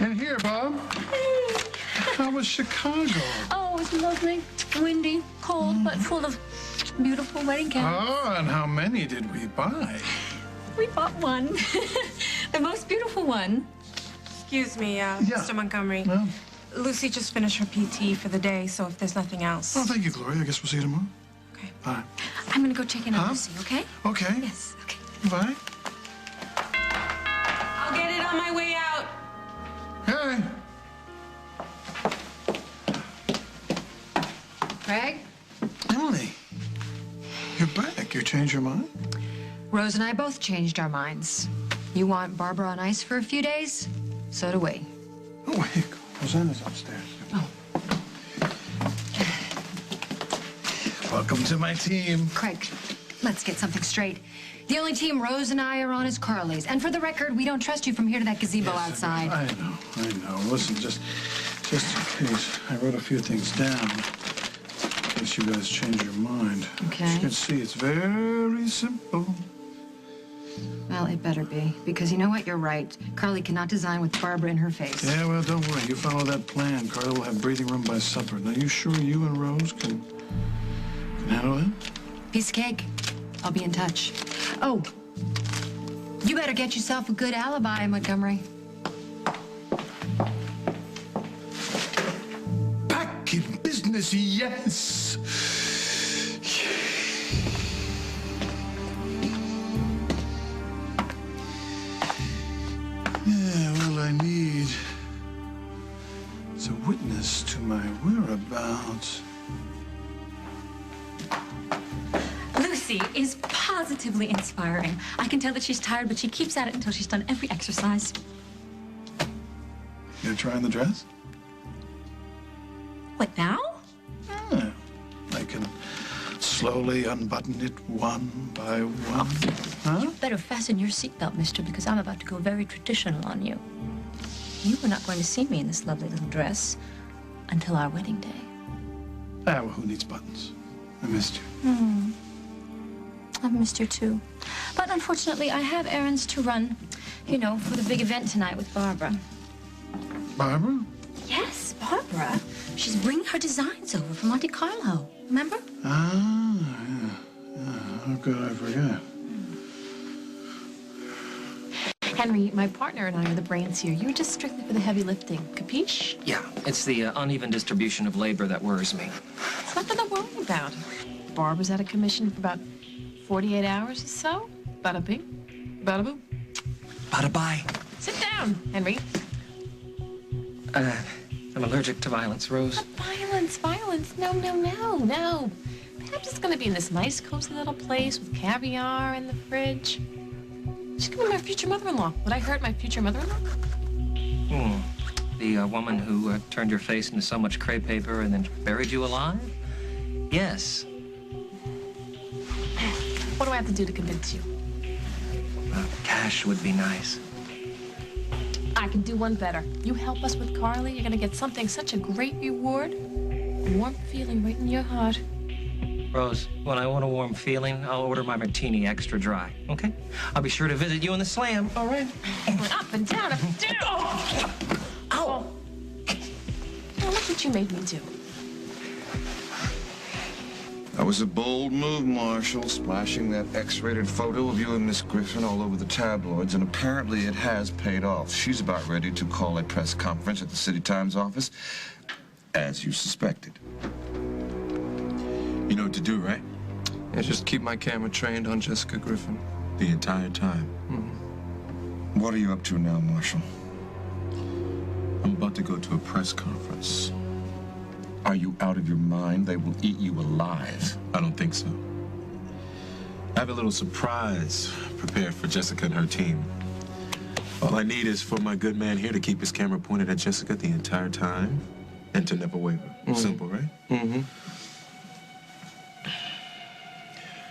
And here, Bob. Hey. How was Chicago? Oh, it was lovely. Windy, cold, but full of beautiful wedding gowns. Oh, and how many did we buy? We bought one. The most beautiful one. Excuse me, Mr. Montgomery. No? Lucy just finished her PT for the day, so if there's nothing else. Oh, thank you, Gloria. I guess we'll see you tomorrow. Okay. Bye. I'm gonna go check in on Lucy, okay? Okay. Yes, okay. Bye. I'll get it on my way out. Hey. Craig? Emily, you're back. You changed your mind? Rose and I both changed our minds. You want Barbara on ice for a few days? So do we. Oh, wait. Rosanna's upstairs. Oh. Welcome to my team. Craig, let's get something straight. The only team Rose and I are on is Carly's. And for the record, we don't trust you from here to that gazebo outside. I know. Listen, just in case, I wrote a few things down. In case you guys change your mind. Okay. As you can see, it's very simple. Well, it better be. Because you know what? You're right. Carly cannot design with Barbara in her face. Yeah, well, don't worry. You follow that plan. Carly will have breathing room by supper. Now, you sure you and Rose can handle it? Piece of cake. I'll be in touch. Oh, you better get yourself a good alibi, Montgomery. Back in business, yes. Yeah, well, I need a witness to my whereabouts. Lucy is positively inspiring. I can tell that she's tired, but she keeps at it until she's done every exercise. You trying the dress? What, now? Yeah. I can slowly unbutton it one by one. Huh? You better fasten your seatbelt, mister, because I'm about to go very traditional on you. You were not going to see me in this lovely little dress until our wedding day. Ah, well, who needs buttons? I missed you. I've missed you, too. But unfortunately, I have errands to run, you know, for the big event tonight with Barbara. Barbara? Yes, Barbara. She's bringing her designs over from Monte Carlo. Remember? Ah, yeah. How could I forget? Henry, my partner and I are the brains here. You're just strictly for the heavy lifting. Capiche? Yeah, it's the uneven distribution of labor that worries me. It's nothing to worry about. Barbara's out of commission for about 48 hours or so. Bada bing, bada boom. Bada bye. Sit down, Henry. I'm allergic to violence, Rose. Violence. No. Perhaps it's gonna be in this nice, cozy little place with caviar in the fridge. She's gonna be my future mother-in-law. Would I hurt my future mother-in-law? The woman who turned your face into so much crepe paper and then buried you alive? Yes. What do I have to do to convince you? Cash would be nice. I can do one better. You help us with Carly, you're gonna get something, such a great reward. A warm feeling right in your heart. Rose, when I want a warm feeling, I'll order my martini extra dry, okay? I'll be sure to visit you in the slam, all right? Going up and down, Oh! Oh, look what you made me do. That was a bold move, Marshall, splashing that X-rated photo of you and Miss Griffin all over the tabloids, and apparently it has paid off. She's about ready to call a press conference at the City Times office, as you suspected. You know what to do, right? Yeah, just keep my camera trained on Jessica Griffin. The entire time. What are you up to now, Marshall? I'm about to go to a press conference. Are you out of your mind? They will eat you alive. I don't think so. I have a little surprise prepared for Jessica and her team. All I need is for my good man here to keep his camera pointed at Jessica the entire time and to never waver. Simple, right?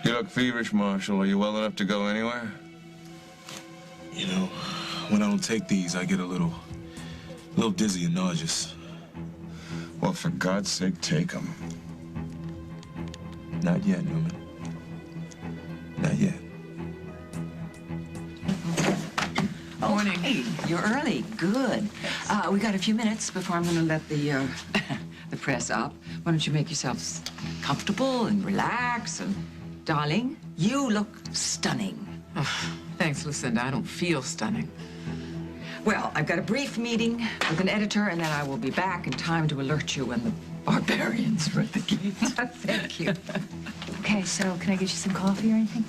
You look feverish, Marshall. Are you well enough to go anywhere? You know, when I don't take these, I get a little dizzy and nauseous. Well, for God's sake, take them. Not yet, Newman. Not yet. Morning. Hey, you're early. Good. We got a few minutes before I'm going to let the the press up. Why don't you make yourselves comfortable and relax? And, darling, you look stunning. Thanks, Lucinda. I don't feel stunning. Well, I've got a brief meeting with an editor, and then I will be back in time to alert you when the barbarians are at the gate. Thank you. Okay, so can I get you some coffee or anything?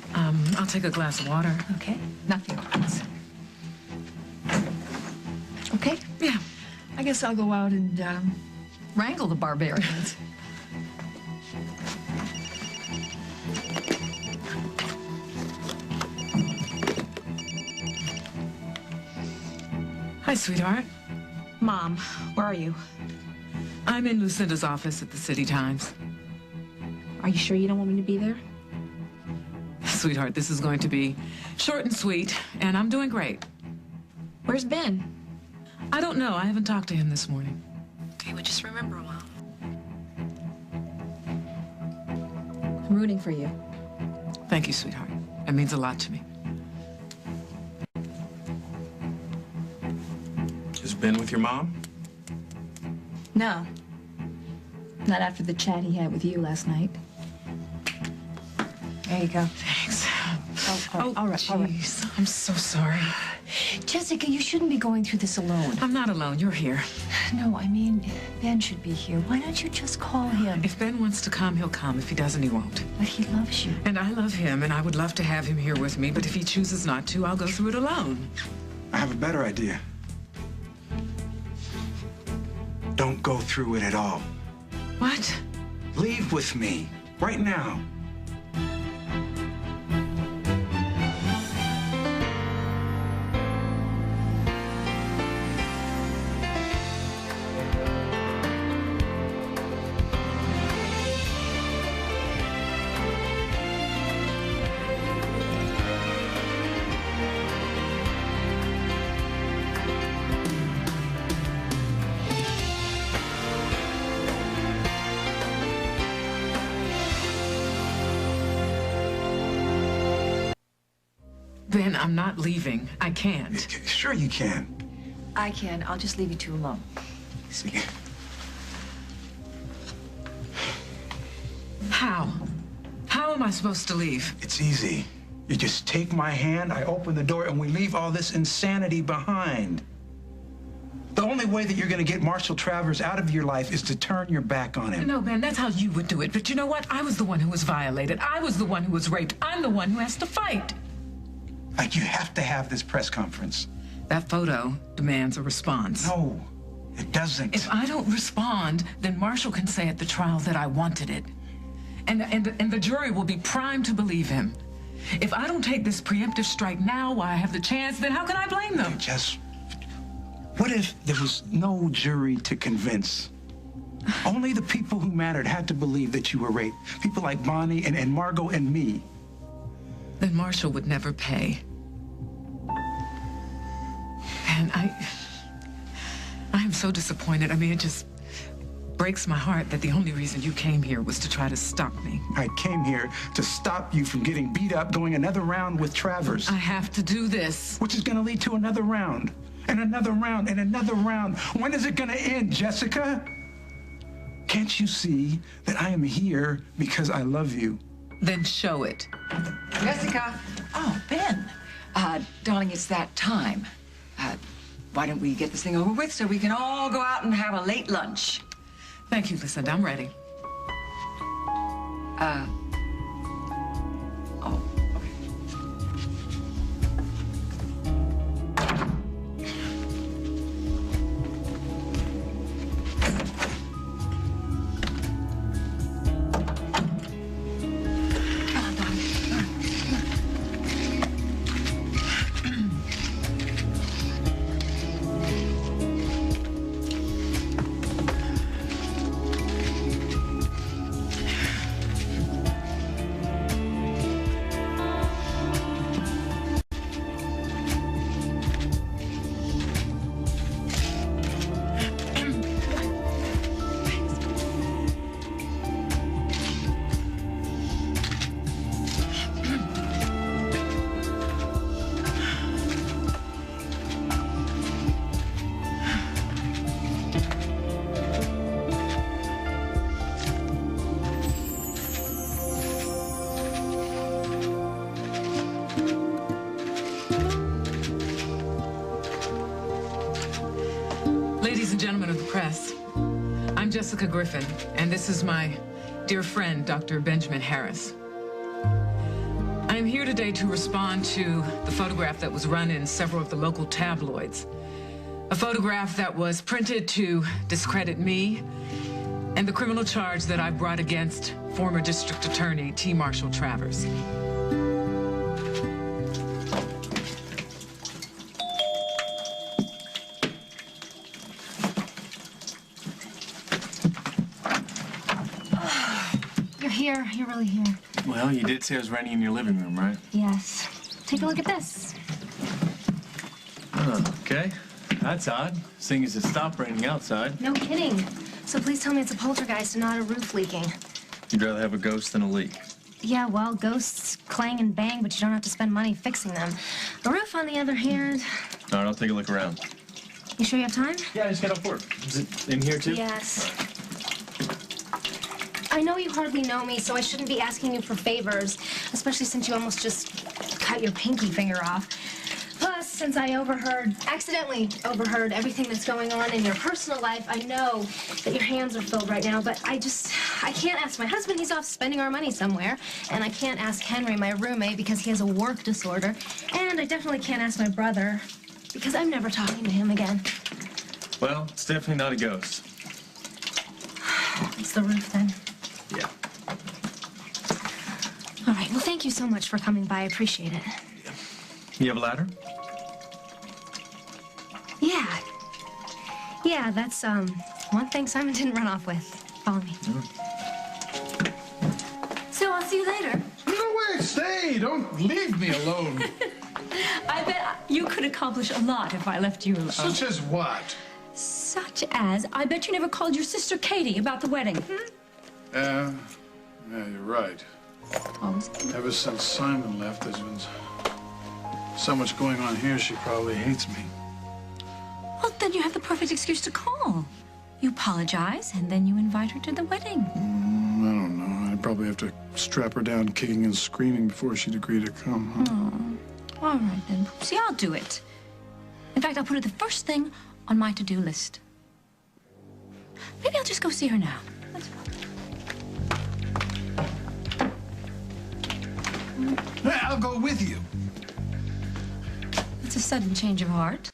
I'll take a glass of water. Okay. Nothing else. Okay. Yeah, I guess I'll go out and wrangle the barbarians. Hi, sweetheart. Mom, where are you? I'm in Lucinda's office at the City Times. Are you sure you don't want me to be there? Sweetheart, this is going to be short and sweet, and I'm doing great. Where's Ben? I don't know. I haven't talked to him this morning. Okay, well, just remember him. I'm rooting for you. Thank you, sweetheart. That means a lot to me. Just been with your mom? No. Not after the chat he had with you last night. There you go. Thanks. Oh, all right, all right. Jeez, I'm so sorry. Jessica, you shouldn't be going through this alone. I'm not alone. You're here. No, I mean, Ben should be here. Why don't you just call him? If Ben wants to come, he'll come. If he doesn't, he won't. But he loves you. And I love him, and I would love to have him here with me, but if he chooses not to, I'll go through it alone. I have a better idea. Don't go through it at all. What? Leave with me, right now. Ben, I'm not leaving. I can't. Sure you can. I can. I'll just leave you two alone. See, How? How am I supposed to leave? it's easy. You just take my hand, I open the door, and we leave all this insanity behind. The only way that you're going to get Marshall Travers out of your life is to turn your back on him. No, Ben, that's how you would do it. But you know what? I was the one who was violated. I was the one who was raped. I'm the one who has to fight. Like, you have to have this press conference. That photo demands a response. No, it doesn't. If I don't respond, then Marshall can say at the trial that I wanted it. And the jury will be primed to believe him. If I don't take this preemptive strike now while I have the chance, then how can I blame them? Just, what if there was no jury to convince? Only the people who mattered had to believe that you were raped. People like Bonnie and Margot and me. Then Marshall would never pay. And I am so disappointed. I mean, it just breaks my heart that the only reason you came here was to try to stop me. I came here to stop you from getting beat up, going another round with Travers. I have to do this. Which is going to lead to another round, and another round, and another round. When is it going to end, Jessica? Can't you see that I am here because I love you? Then show it. Jessica. Oh, Ben. Darling, it's that time. Why don't we get this thing over with so we can all go out and have a late lunch? Thank you, Lucinda. I'm ready. Oh, okay. gentlemen of the press. I'm Jessica Griffin, and this is my dear friend, Dr. Benjamin Harris. I am here today to respond to the photograph that was run in several of the local tabloids. A photograph that was printed to discredit me and the criminal charge that I brought against former District Attorney T. Marshall Travers. You're here. You're really here. Well, you did say I was renting in your living room, right? Yes. Take a look at this. Oh, okay. That's odd, seeing as it stopped raining outside. No kidding. So please tell me it's a poltergeist and not a roof leaking. You'd rather have a ghost than a leak. Yeah, well, ghosts clang and bang, but you don't have to spend money fixing them. The roof, on the other hand... All right, I'll take a look around. You sure you have time? Yeah, I just got off work. Is it in here, too? Yes. I know you hardly know me, so I shouldn't be asking you for favors, especially since you almost just cut your pinky finger off. Plus, since I accidentally overheard everything that's going on in your personal life, I know that your hands are filled right now, but I can't ask my husband. He's off spending our money somewhere, and I can't ask Henry, my roommate, because he has a work disorder, and I definitely can't ask my brother, because I'm never talking to him again. Well, it's definitely not a ghost. It's the roof, then. Yeah. All right, well, thank you so much for coming by. I appreciate it. You have a ladder? Yeah. Yeah, that's, one thing Simon didn't run off with. Follow me. So I'll see you later. No, wait, stay. Don't leave me alone. I bet you could accomplish a lot if I left you alone. Such as what? Such as, I bet you never called your sister Katie about the wedding. Yeah, you're right. Always. Ever since Simon left, there's been so much going on here, she probably hates me. Well, then you have the perfect excuse to call. You apologize, and then you invite her to the wedding. I don't know. I'd probably have to strap her down kicking and screaming before she'd agree to come. Huh? All right, then. See, I'll do it. In fact, I'll put it the first thing on my to-do list. Maybe I'll just go see her now. That's fine. I'll go with you. It's a sudden change of heart.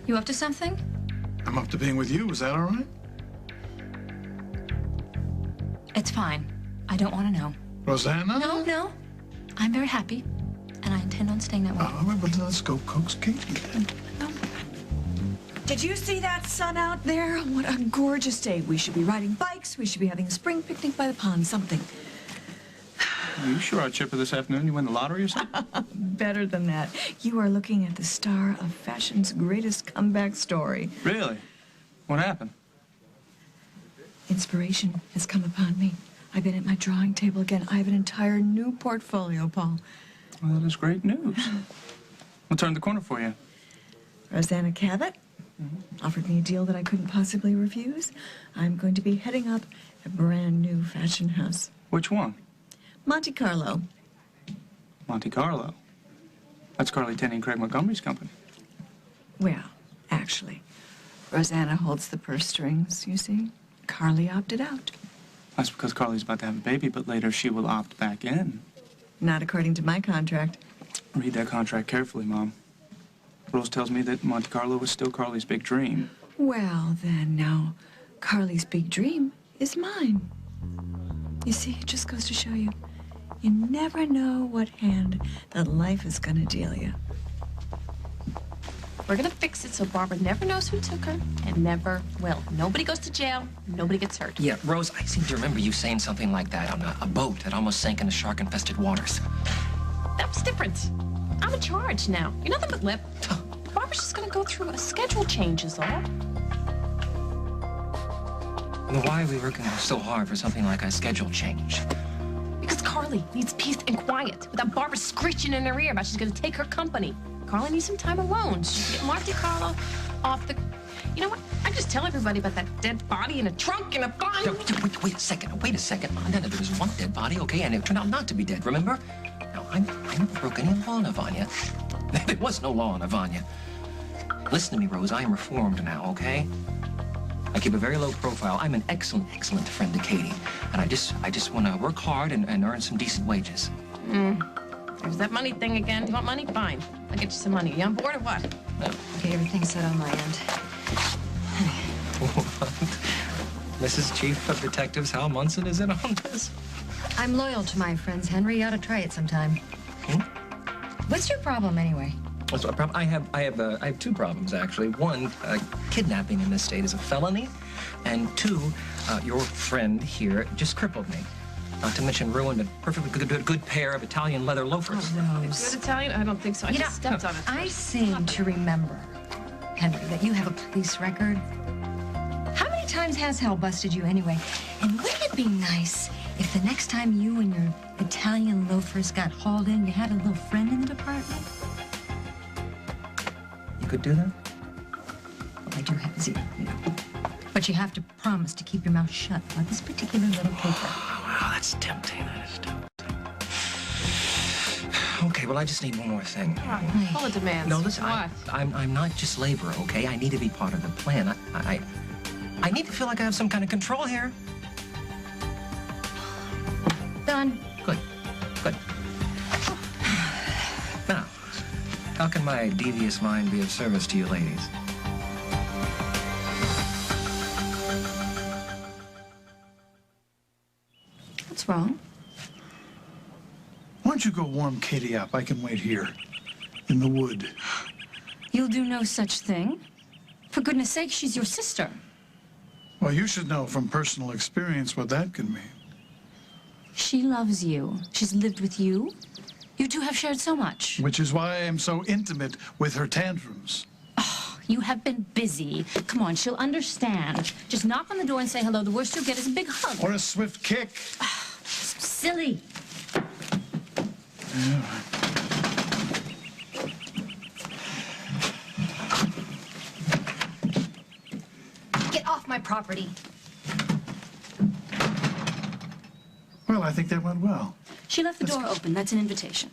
You up to something? I'm up to being with you. Is that all right? It's fine. I don't want to know. Rosanna? No. I'm very happy, and I intend on staying that way. All right, but let's go coax Katie then. Did you see that sun out there? What a gorgeous day. We should be riding bikes. We should be having a spring picnic by the pond, something. Are you sure our chipper this afternoon? You win the lottery or something? Better than that. You are looking at the star of fashion's greatest comeback story. Really? What happened? Inspiration has come upon me. I've been at my drawing table again. I have an entire new portfolio, Paul. Well, that is great news. What turned the corner for you? Rosanna Cabot offered me a deal that I couldn't possibly refuse. I'm going to be heading up a brand new fashion house. Which one? Monte Carlo. Monte Carlo. That's Carly Tenney and Craig Montgomery's company. Well, actually, Rosanna holds the purse strings, you see. Carly opted out. That's because Carly's about to have a baby, but later she will opt back in. Not according to my contract. Read that contract carefully, Mom. Rose tells me that Monte Carlo was still Carly's big dream. Well, then, now, Carly's big dream is mine. You see, it just goes to show you, you never know what hand that life is gonna deal you. We're gonna fix it so Barbara never knows who took her and never will. Nobody goes to jail, nobody gets hurt. Yeah, Rose, I seem to remember you saying something like that on a boat that almost sank in the shark-infested waters. That was different. I'm in charge now. You're nothing but lip. Barbara's just gonna go through a schedule change is all. Why are we working so hard for something like a schedule change? Because Carly needs peace and quiet without Barbara screeching in her ear about she's gonna take her company. Carly needs some time alone. So she can get Monte Carlo off the... You know what? I just tell everybody about that dead body in a trunk in a fine... Wait a second. No, there was one dead body, okay, and it turned out not to be dead, remember? Now, I never broke any law in Havana. There was no law in Havana. Listen to me, Rose. I am reformed now, okay? I keep a very low profile. I'm an excellent, excellent friend to Katie. And I just want to work hard and earn some decent wages. There's that money thing again. You want money? Fine. I'll get you some money. You on board or what? Okay, everything's set on my end. Mrs. Chief of Detectives Hal Munson is in on this? I'm loyal to my friends, Henry. You ought to try it sometime. What's your problem, anyway? What's my problem? I have two problems, actually. One, kidnapping in this state is a felony. And two, your friend here just crippled me. Not to mention ruined a perfectly good pair of Italian leather loafers. Good Italian? I don't think so. I just stepped on it. I seem to remember, Henry, that you have a police record. How many times has hell busted you anyway? And wouldn't it be nice if the next time you and your Italian loafers got hauled in, you had a little friend in the department? You could do that? Well, I do have a zero, you know. But you have to promise to keep your mouth shut about this particular little paper. Wow, that's tempting. That is tempting. Okay, well, I just need one more thing. All the demands. No, listen, What? I'm not just labor, okay? I need to be part of the plan. I need to feel like I have some kind of control here. Done. Good. Now, how can my devious mind be of service to you ladies? What's wrong? Why don't you go warm Katie up? I can wait here, in the wood. You'll do no such thing. For goodness sake, she's your sister. Well, you should know from personal experience what that can mean. She loves you. She's lived with you. You two have shared so much. Which is why I am so intimate with her tantrums. Oh, you have been busy. Come on, she'll understand. Just knock on the door and say hello. The worst you'll get is a big hug. Or a swift kick. Silly. Yeah. Get off my property. Well, I think that went well. She left the door open. That's an invitation.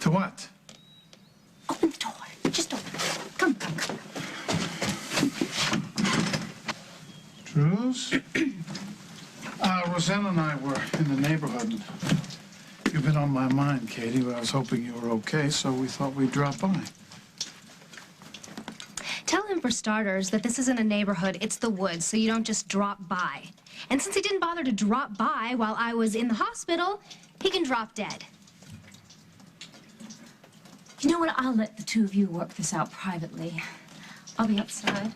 To what? Open the door. Just open it. Come. Truce? Rosanna and I were in the neighborhood. You've been on my mind, Katie, but I was hoping you were okay, so we thought we'd drop by. Tell him, for starters, that this isn't a neighborhood, it's the woods, so you don't just drop by. And since he didn't bother to drop by while I was in the hospital, he can drop dead. You know what? I'll let the two of you work this out privately. I'll be outside.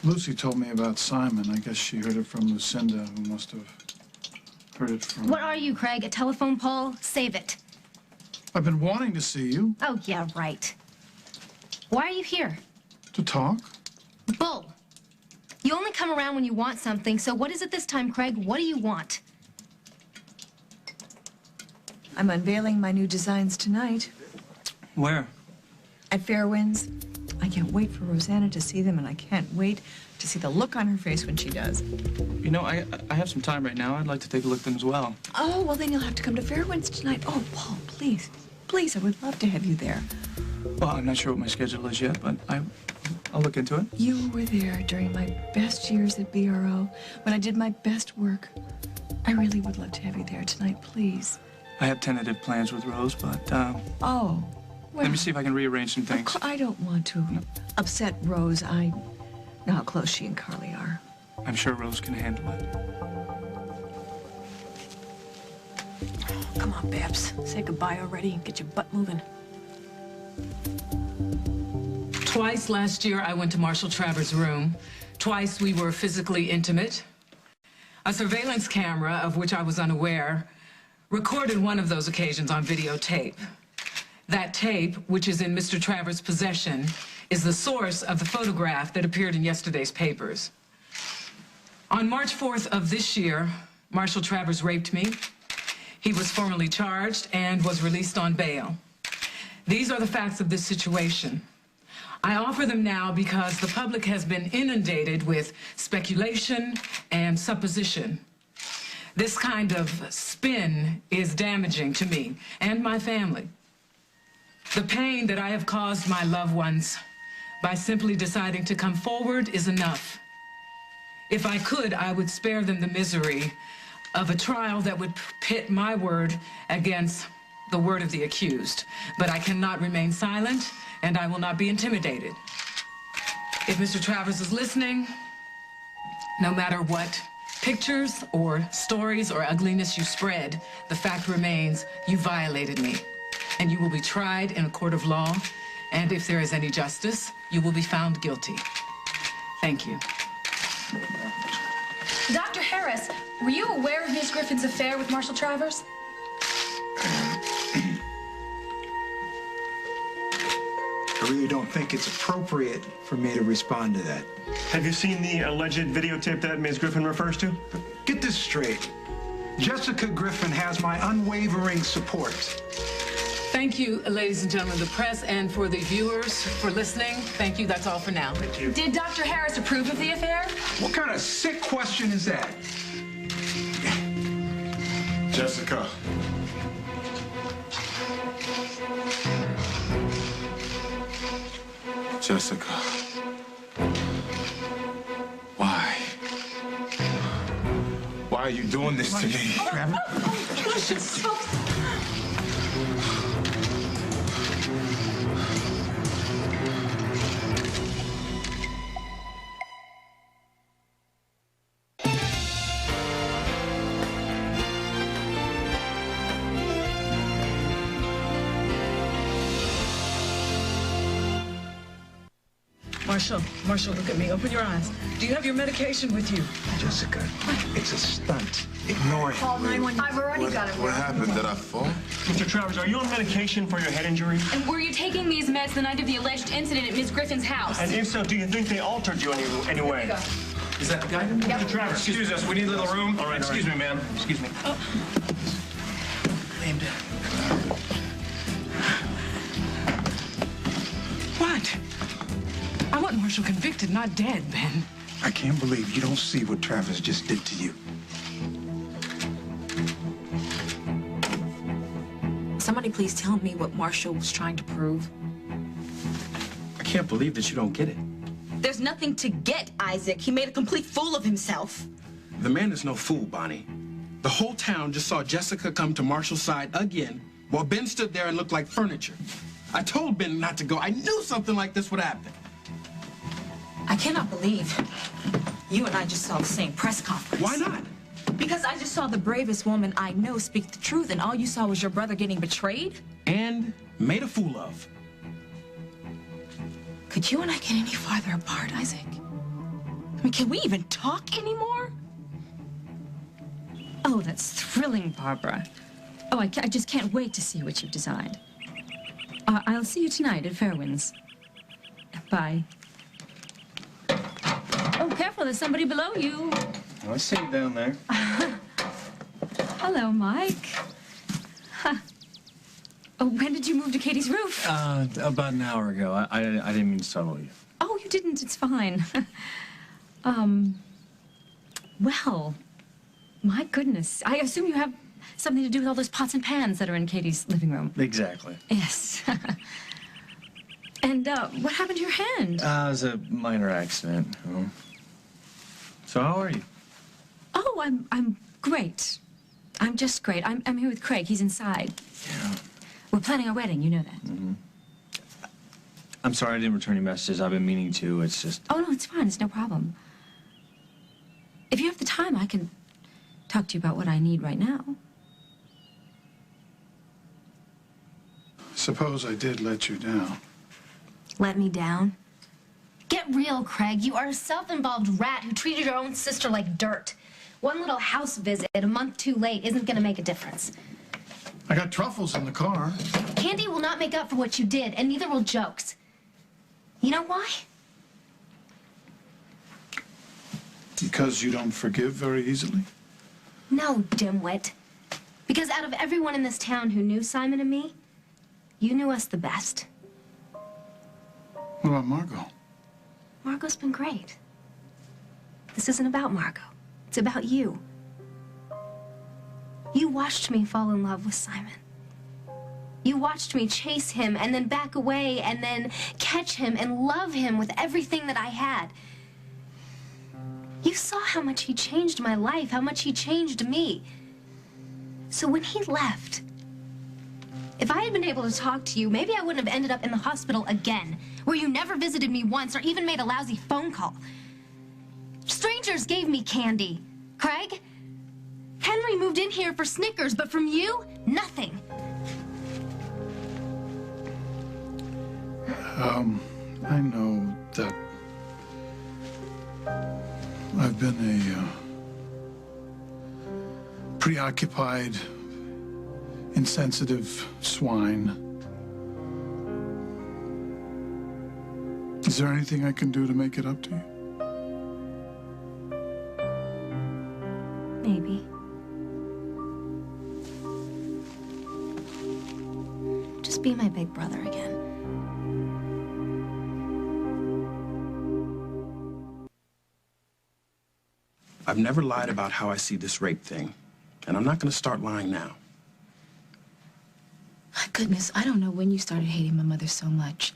Lucy told me about Simon. I guess she heard it from Lucinda, who must have heard it from... What are you, Craig? A telephone pole? Save it. I've been wanting to see you. Oh, yeah, right. Why are you here? To talk. Bull. You only come around when you want something, so what is it this time, Craig? What do you want? I'm unveiling my new designs tonight Where? at Fairwinds. I can't wait for Rosanna to see them, and I can't wait to see the look on her face when she does. You know, I have some time right now. I'd like to take a look at them as well. Oh, well, then you'll have to come to Fairwinds tonight. Oh, Paul, please. Please, I would love to have you there. Well, I'm not sure what my schedule is yet, but I'll look into it. You were there during my best years at BRO, when I did my best work. I really would love to have you there tonight, please. I have tentative plans with Rose, but Oh, well, let me see if I can rearrange some things. I don't want to upset Rose. I know how close she and Carly are. I'm sure Rose can handle it. Come on, Babs. Say goodbye already and get your butt moving. Twice last year, I went to Marshall Travers' room. Twice we were physically intimate. A surveillance camera, of which I was unaware, recorded one of those occasions on videotape. That tape, which is in Mr. Travers' possession, is the source of the photograph that appeared in yesterday's papers. On March 4th of this year, Marshall Travers raped me. He was formally charged and was released on bail. These are the facts of this situation. I offer them now because the public has been inundated with speculation and supposition. This kind of spin is damaging to me and my family. The pain that I have caused my loved ones by simply deciding to come forward is enough. If I could, I would spare them the misery of a trial that would pit my word against the word of the accused. But I cannot remain silent, and I will not be intimidated. If Mr. Travers is listening, no matter what pictures or stories or ugliness you spread, the fact remains you violated me. And you will be tried in a court of law, and if there is any justice, you will be found guilty. Thank you. Dr. Harris, were you aware of Ms. Griffin's affair with Marshall Travers? I really don't think it's appropriate for me to respond to that. Have you seen the alleged videotape that Ms. Griffin refers to? Get this straight. Jessica Griffin has my unwavering support. Thank you, ladies and gentlemen of the press, and for the viewers for listening. Thank you. That's all for now. Thank you. Did Dr. Harris approve of the affair? What kind of sick question is that? Jessica. Jessica. Why? Why are you doing this to me? Trevor? Marshall, look at me. Open your eyes. Do you have your medication with you? Jessica, it's a stunt. Ignore it. Call 911. I've already got it. What happened? Did I fall? Mr. Travers, are you on medication for your head injury? And were you taking these meds the night of the alleged incident at Ms. Griffin's house? And if so, do you think they altered you any way? Is that the guy? Mr. Travers, Excuse us, we need a little room. All right, excuse me, ma'am. Excuse me. Lay him down. What? I want Marshall convicted, not dead, Ben. I can't believe you don't see what Travis just did to you. Somebody please tell me what Marshall was trying to prove. I can't believe that you don't get it. There's nothing to get, Isaac. He made a complete fool of himself. The man is no fool, Bonnie. The whole town just saw Jessica come to Marshall's side again while Ben stood there and looked like furniture. I told Ben not to go. I knew something like this would happen. I cannot believe you and I just saw the same press conference. Why not? Because I just saw the bravest woman I know speak the truth, and all you saw was your brother getting betrayed? And made a fool of. Could you and I get any farther apart, Isaac? I mean, can we even talk anymore? Oh, that's thrilling, Barbara. Oh, I just can't wait to see what you've designed. I'll see you tonight at Fairwinds. Bye. Oh, careful, there's somebody below you. Oh, I see you down there. Hello, Mike. Huh. Oh, when did you move to Katie's roof? About an hour ago. I didn't mean to startle you. Oh, you didn't. It's fine. Well, my goodness. I assume you have something to do with all those pots and pans that are in Katie's living room. Exactly. Yes. And what happened to your hand? It was a minor accident. Oh. So how are you? Oh, I'm great. I'm just great. I'm here with Craig. He's inside. Yeah. We're planning our wedding. You know that. Mm-hmm. I'm sorry I didn't return your messages. I've been meaning to. It's just... Oh, no, it's fine. It's no problem. If you have the time, I can talk to you about what I need right now. Suppose I did let you down. Let me down? Get real, Craig. You are a self-involved rat who treated your own sister like dirt. One little house visit a month too late isn't going to make a difference. I got truffles in the car. Candy will not make up for what you did, and neither will jokes. You know why? Because you don't forgive very easily? No, dimwit. Because out of everyone in this town who knew Simon and me, you knew us the best. What about Margot? Margot's been great. This isn't about Margot. It's about you. You watched me fall in love with Simon. You watched me chase him and then back away and then catch him and love him with everything that I had. You saw how much he changed my life, how much he changed me. So when he left, if I had been able to talk to you, maybe I wouldn't have ended up in the hospital again, where you never visited me once or even made a lousy phone call. Strangers gave me candy. Craig? Henry moved in here for Snickers, but from you, nothing. I know that I've been a preoccupied, insensitive swine. Is there anything I can do to make it up to you? Maybe. Just be my big brother again. I've never lied about how I see this rape thing, and I'm not going to start lying now. My goodness, I don't know when you started hating my mother so much.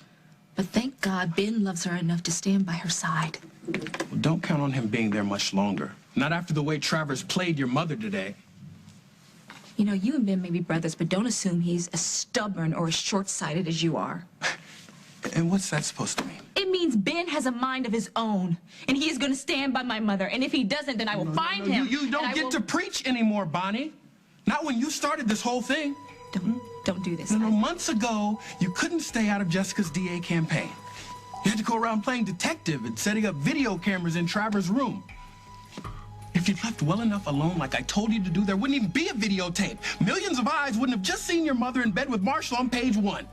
But thank God Ben loves her enough to stand by her side. Well, don't count on him being there much longer. Not after the way Travers played your mother today. You know, you and Ben may be brothers, but don't assume he's as stubborn or as short-sighted as you are. And what's that supposed to mean? It means Ben has a mind of his own, and he is going to stand by my mother. And if he doesn't, then I will find him. You don't get to preach anymore, Bonnie. Not when you started this whole thing. Don't do this. No, months ago, you couldn't stay out of Jessica's DA campaign. You had to go around playing detective and setting up video cameras in Travers' room. If you'd left well enough alone like I told you to do, there wouldn't even be a videotape. Millions of eyes wouldn't have just seen your mother in bed with Marshall on page 1.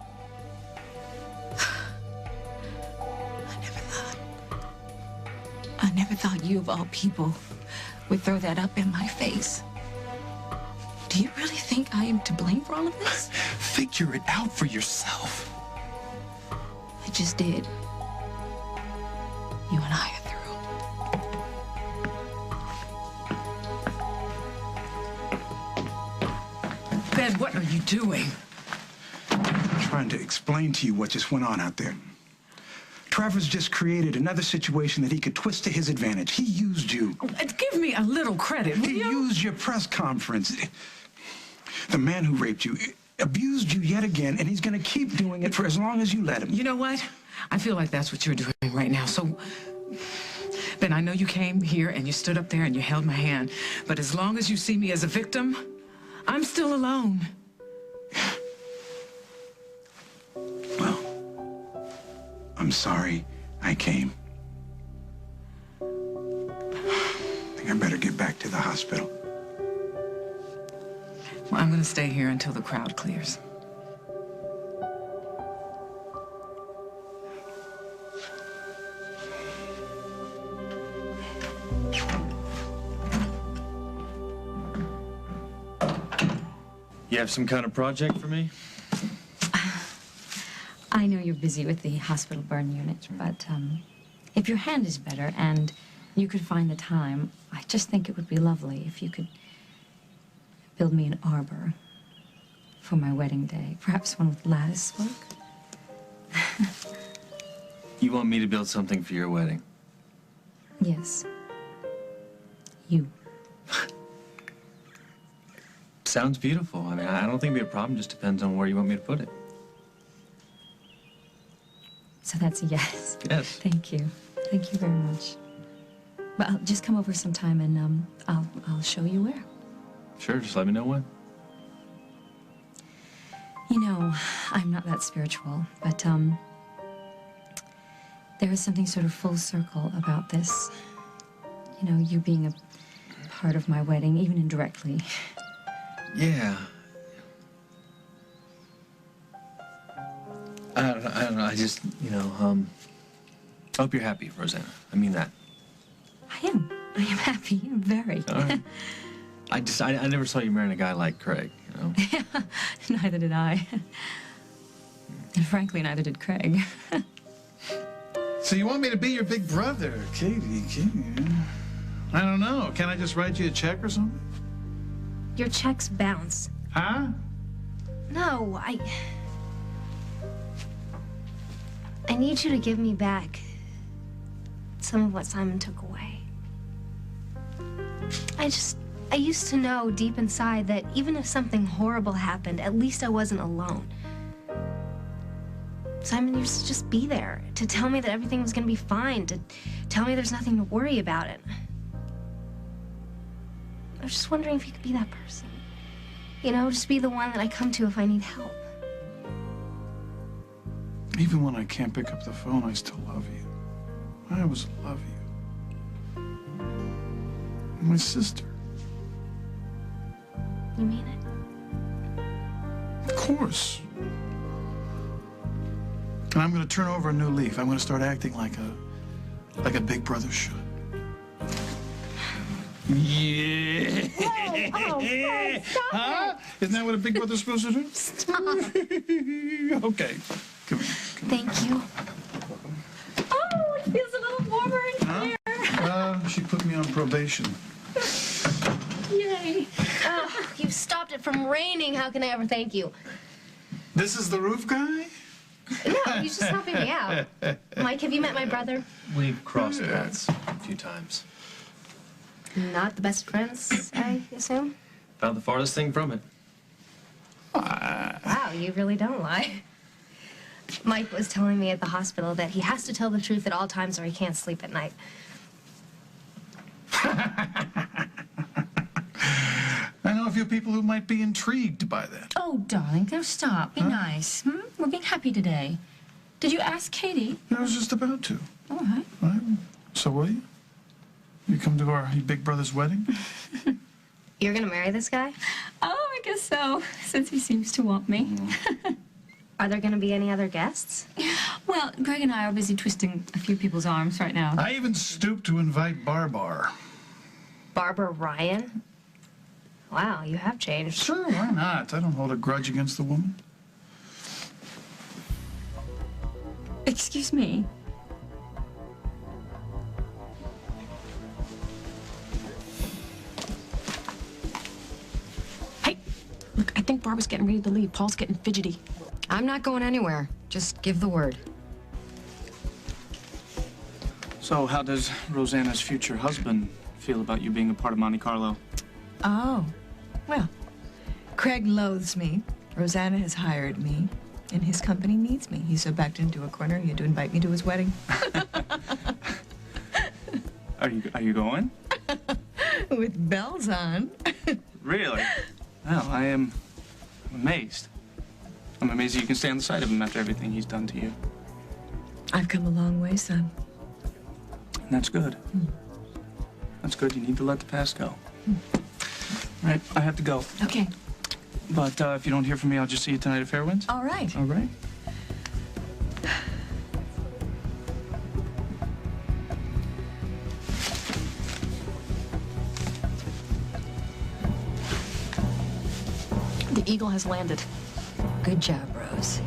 I never thought you, of all people, would throw that up in my face. Do you really think I am to blame for all of this? Figure it out for yourself. I just did. You and I are through. Ben, what are you doing? I'm trying to explain to you what just went on out there. Travers just created another situation that he could twist to his advantage. He used you. Give me a little credit, will you? He used your press conference. The man who raped you abused you yet again, and he's going to keep doing it for as long as you let him. You know what? I feel like that's what you're doing right now. So, Ben, I know you came here and you stood up there and you held my hand, but as long as you see me as a victim, I'm still alone. Well, I'm sorry I came. I think I better get back to the hospital. Well, I'm going to stay here until the crowd clears. You have some kind of project for me? I know you're busy with the hospital burn unit, but if your hand is better and you could find the time, I just think it would be lovely if you could build me an arbor for my wedding day. Perhaps one with lattice work. You want me to build something for your wedding? Yes. You. Sounds beautiful. I mean, I don't think it'd be a problem. Just depends on where you want me to put it. So that's a yes. Yes. Thank you. Thank you very much. But I'll just come over sometime and I'll show you where. Sure, just let me know when. You know, I'm not that spiritual, but there is something sort of full circle about this. You know, you being a part of my wedding, even indirectly. Yeah. I don't know. I just, you know, I hope you're happy, Rosanna. I mean that. I am. I am happy. Very. All right. I never saw you marrying a guy like Craig, you know? Neither did I. And frankly, neither did Craig. So you want me to be your big brother, Katie? I don't know. Can I just write you a check or something? your checks bounce. Huh? No, I need you to give me back some of what Simon took away. I used to know deep inside that even if something horrible happened, at least I wasn't alone. Simon used to just be there, to tell me that everything was gonna be fine, to tell me there's nothing to worry about it. I was just wondering if you could be that person. You know, just be the one that I come to if I need help. Even when I can't pick up the phone, I still love you. I always love you. My sister. You mean it? Of course. And I'm gonna turn over a new leaf. I'm gonna start acting like a big brother should. Yeah. Oh, stop huh? Isn't that what a big brother's supposed to do? Stop. Okay. Come here. Thank you. Oh, it feels a little warmer in here. She put me on probation. Yay. Oh, you stopped it from raining. How can I ever thank you? This is the roof guy? No, he's just helping me out. Mike, have you met my brother? We've crossed paths a few times. Not the best friends, I assume? About the farthest thing from it. Wow, you really don't lie. Mike was telling me at the hospital that he has to tell the truth at all times or he can't sleep at night. I know a few people who might be intrigued by that. Oh, darling, now stop. Be nice. We're being happy today. Did you ask Katie? I was just about to. All right. Right. So will you? You come to our big brother's wedding? You're gonna marry this guy? Oh, I guess so, since he seems to want me. Are there gonna be any other guests? Well, Greg and I are busy twisting a few people's arms right now. I even stooped to invite Barbar. Barbara Ryan? Wow, you have changed. Sure, why not? I don't hold a grudge against the woman. Excuse me. Hey, look, I think Barbara's getting ready to leave. Paul's getting fidgety. I'm not going anywhere. Just give the word. So how does Rosanna's future husband feel about you being a part of Monte Carlo? Oh, well, Craig loathes me. Rosanna has hired me, and his company needs me. He's so backed into a corner, he had to invite me to his wedding. Are you going? With bells on. Really? Well, I am amazed. I'm amazed that you can stay on the side of him after everything he's done to you. I've come a long way, son. And that's good. That's good. You need to let the past go. All right, I have to go. Okay. But if you don't hear from me, I'll just see you tonight at Fairwinds. All right. All right. The eagle has landed. Good job, Rose.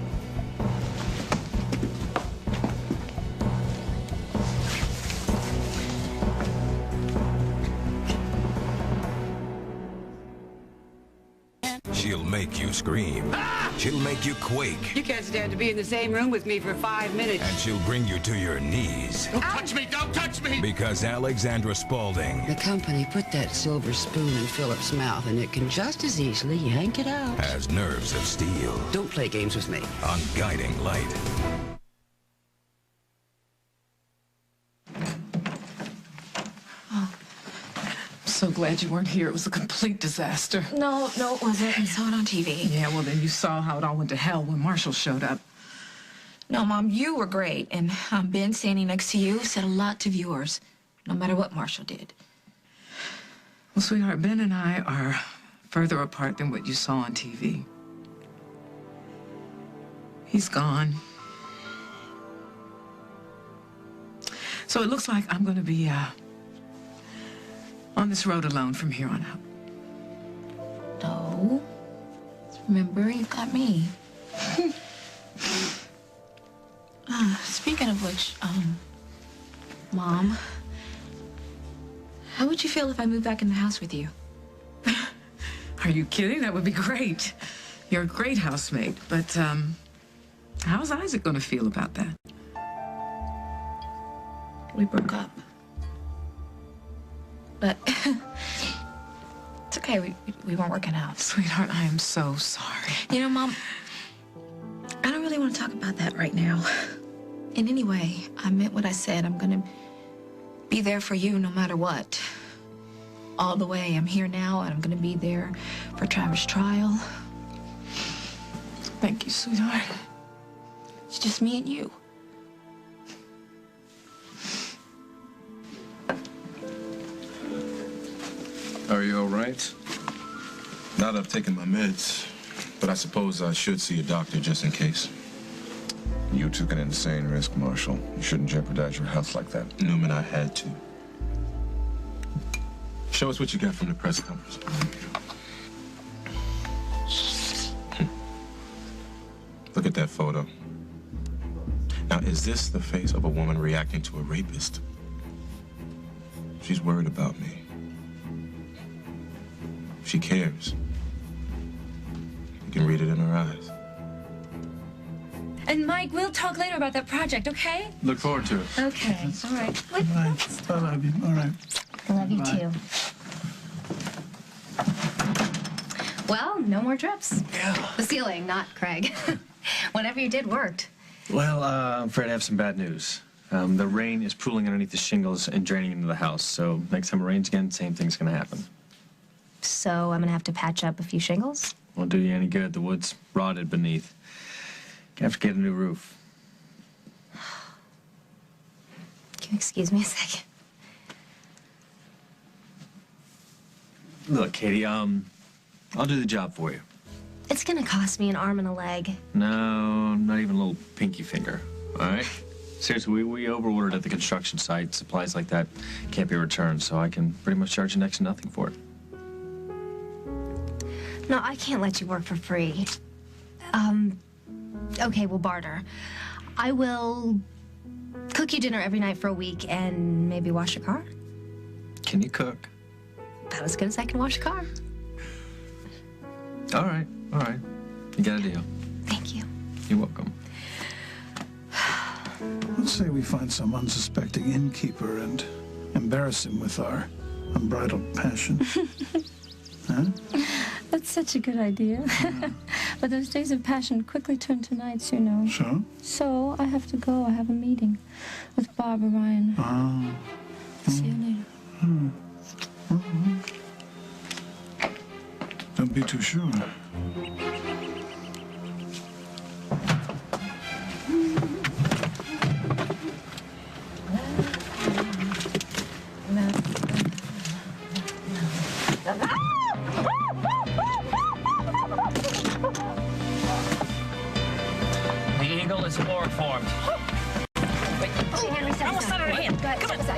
She'll make you scream. She'll make you quake. You can't stand to be in the same room with me for 5 minutes. And she'll bring you to your knees. Don't touch me! Don't touch me! Because Alexandra Spaulding The company put that silver spoon in Philip's mouth, and it can just as easily yank it out. has nerves of steel. Don't play games with me. On Guiding Light. So glad you weren't here. It was a complete disaster. No, it wasn't. I saw it on TV. Yeah, well, then you saw how it all went to hell when Marshall showed up. No, Mom, you were great. And Ben standing next to you said a lot to viewers, no matter what Marshall did. Well, sweetheart, Ben and I are further apart than what you saw on TV. He's gone. So it looks like I'm going to be on this road alone from here on out. No. Remember, you've got me. Speaking of which, Mom, how would you feel if I moved back in the house with you? Are you kidding? That would be great. You're a great housemate, but, how's Isaac gonna feel about that? We broke up. But it's okay, we weren't working out. Sweetheart, I am so sorry. You know, Mom, I don't really want to talk about that right now. And anyway, I meant what I said. I'm gonna be there for you no matter what. All the way. I'm here now, and I'm gonna be there for Travers' trial. Thank you, sweetheart. It's just me and you. Are you all right? Now that I've taken my meds, but I suppose I should see a doctor just in case. You took an insane risk, Marshall. You shouldn't jeopardize your health like that. Newman, I had to. Show us what you got from the press conference. Look at that photo. Now, is this the face of a woman reacting to a rapist? She's worried about me. She cares. You can read it in her eyes. And Mike, we'll talk later about that project, okay? Look forward to it. Okay, all right. Bye. I love you. All right. I love you Bye. too. Well, no more trips. Yeah. The ceiling, not Craig. Whatever you did worked. Well, I'm afraid I have some bad news. The rain is pooling underneath the shingles and draining into the house, so next time it rains again, same thing's gonna happen. So I'm gonna have to patch up a few shingles. Won't do you any good. The wood's rotted beneath. Gonna have to get a new roof. Can you excuse me a second? Look, Katie, I'll do the job for you. It's gonna cost me an arm and a leg. No, not even a little pinky finger, all right? Seriously, we overordered at the construction site. Supplies like that can't be returned, so I can pretty much charge you next to nothing for it. No, I can't let you work for free. Okay, we'll barter. I will cook you dinner every night for a week and maybe wash your car. Can you cook? About as good as I can wash a car. All right, all right. You got a deal. Thank you. You're welcome. Let's say we find some unsuspecting innkeeper and embarrass him with our unbridled passion. Huh? That's such a good idea. But those days of passion quickly turn to nights, you know. So? So I have to go. I have a meeting with Bob or Ryan. Oh. See you later. Don't be too sure. The eagle is chloroformed. Wait, Henry, almost out of her hand. Go ahead.